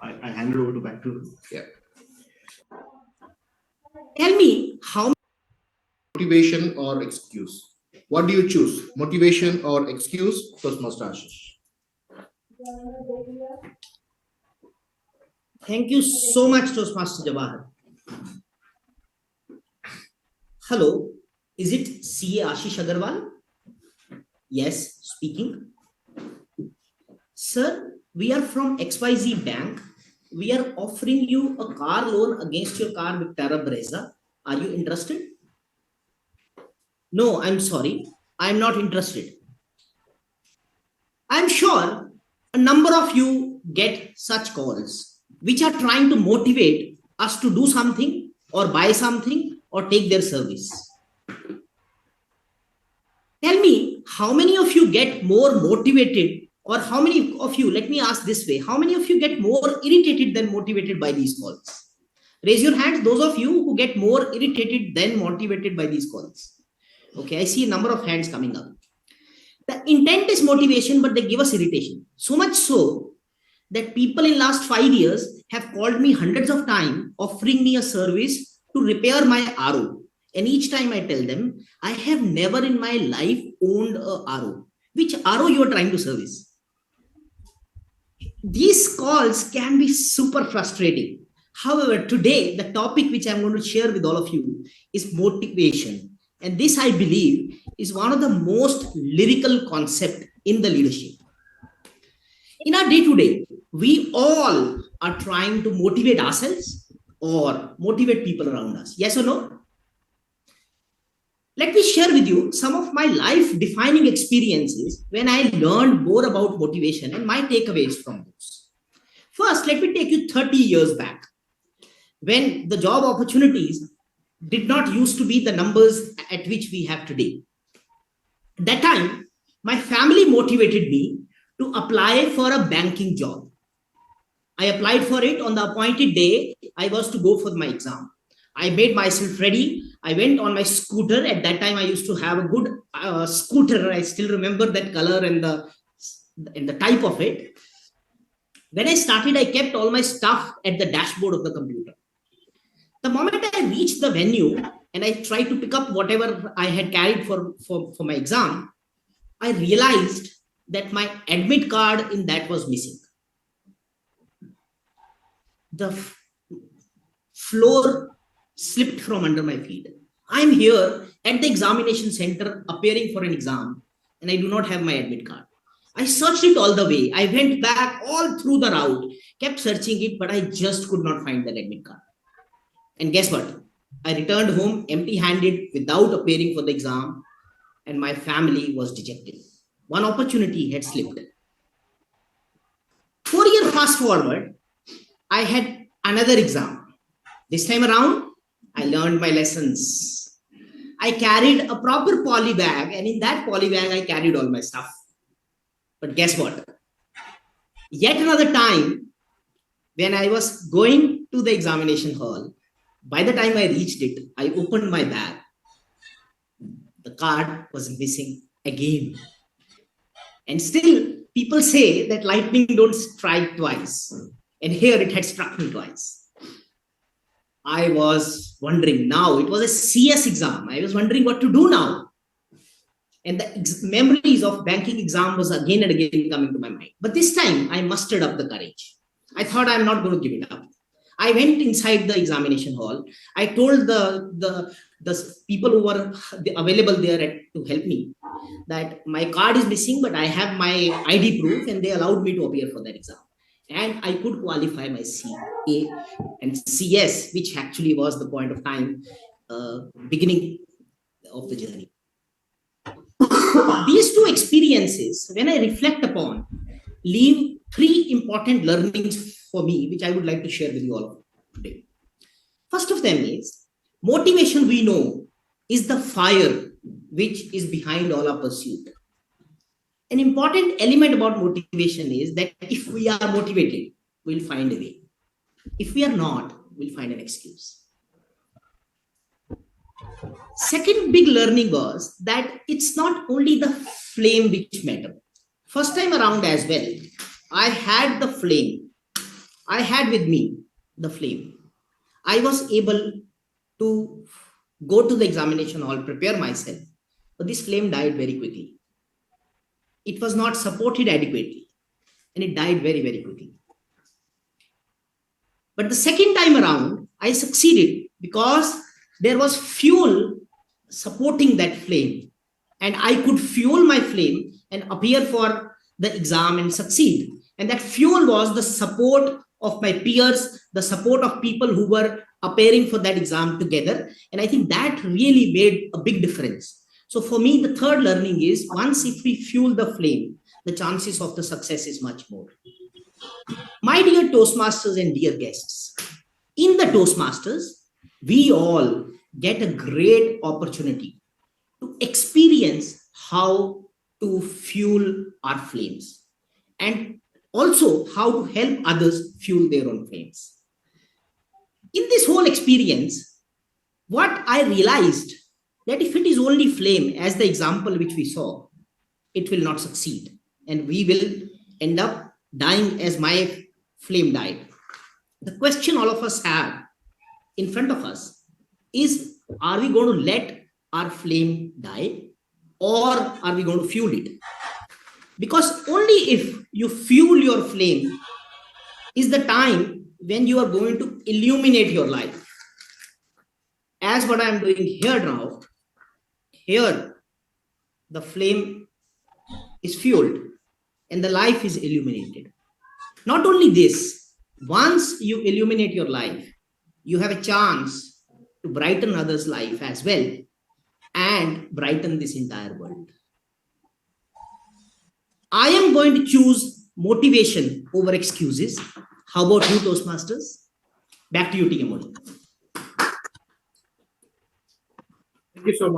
I hand it over to back to. Yeah. Tell me how Motivation or excuse? What do you choose? Motivation or excuse? Toastmaster Ashish. Thank you so much, Toastmaster Jawahar. Hello, is it CA Ashish Agrawal? Yes, speaking. Sir, we are from XYZ Bank. We are offering you a car loan against your car with Terra Brezza. Are you interested? No, I'm sorry. I'm not interested. I'm sure a number of you get such calls which are trying to motivate us to do something or buy something or take their service. Tell me how many of you get more motivated, or how many of you, let me ask this way, how many of you get more irritated than motivated by these calls? Raise your hands, those of you who get more irritated than motivated by these calls. Okay, I see a number of hands coming up. The intent is motivation, but they give us irritation. So much so that people in last 5 years have called me hundreds of times offering me a service to repair my RO. And each time I tell them, I have never in my life owned a RO. Which RO you are trying to service? These calls can be super frustrating. However, today, the topic which I'm going to share with all of you is motivation. And this, I believe, is one of the most lyrical concept in the leadership. In our day-to-day, we all are trying to motivate ourselves or motivate people around us. Yes or no? Let me share with you some of my life defining experiences when I learned more about motivation and my takeaways from those. First, let me take you 30 years back when the job opportunities did not used to be the numbers at which we have today. At that time, my family motivated me to apply for a banking job. I applied for it on the appointed day. I was to go for my exam. I made myself ready. I went on my scooter. At that time, I used to have a good scooter. I still remember that color and the type of it. When I started, I kept all my stuff at the dashboard of the computer. The moment I reached the venue and I tried to pick up whatever I had carried for my exam, I realized that my admit card in that was missing. The floor slipped from under my feet. I'm here at the examination center appearing for an exam and I do not have my admit card. I searched it all the way. I went back all through the route, kept searching it, but I just could not find that admit card. And guess what? I returned home empty-handed without appearing for the exam, and my family was dejected. One opportunity had slipped. 4 years fast forward, I had another exam. This time around, I learned my lessons. I carried a proper poly bag, and in that poly bag, I carried all my stuff. But guess what? Yet another time, when I was going to the examination hall, by the time I reached it, I opened my bag. The card was missing again. And still, people say that lightning don't strike twice. And here it had struck me twice. I was wondering now, it was a CS exam. I was wondering what to do now. And the memories of banking exam was again and again coming to my mind. But this time, I mustered up the courage. I thought I'm not going to give it up. I went inside the examination hall. I told the people who were available there to help me that my card is missing, but I have my ID proof, and they allowed me to appear for that exam. And I could qualify my CA and CS, which actually was the point of time, beginning of the journey. These two experiences, when I reflect upon, leave three important learnings for me, which I would like to share with you all today. First of them is motivation, we know, is the fire which is behind all our pursuit. An important element about motivation is that if we are motivated, we'll find a way. If we are not, we'll find an excuse. Second big learning was that it's not only the flame which matters. First time around as well, I had the flame, I had with me the flame. I was able to go to the examination hall, prepare myself, but this flame died very quickly. It was not supported adequately, and it died very, very quickly. But the second time around, I succeeded because there was fuel supporting that flame, and I could fuel my flame and appear for the exam and succeed. And that fuel was the support of my peers, the support of people who were appearing for that exam together. And I think that really made a big difference. So for me, the third learning is, once if we fuel the flame, the chances of the success is much more. My dear Toastmasters and dear guests, in the Toastmasters, we all get a great opportunity to experience how to fuel our flames and also how to help others fuel their own flames. In this whole experience, what I realized, that if it is only flame, as the example which we saw, it will not succeed, and we will end up dying as my flame died. The question all of us have in front of us is, are we going to let our flame die, or are we going to fuel it? Because only if you fuel your flame is the time when you are going to illuminate your life. As what I am doing here now, here the flame is fueled and the life is illuminated. Not only this, once you illuminate your life, you have a chance to brighten others' life as well and brighten this entire world. I am going to choose motivation over excuses. How about you, Toastmasters? Back to you, TM. Thank you so much.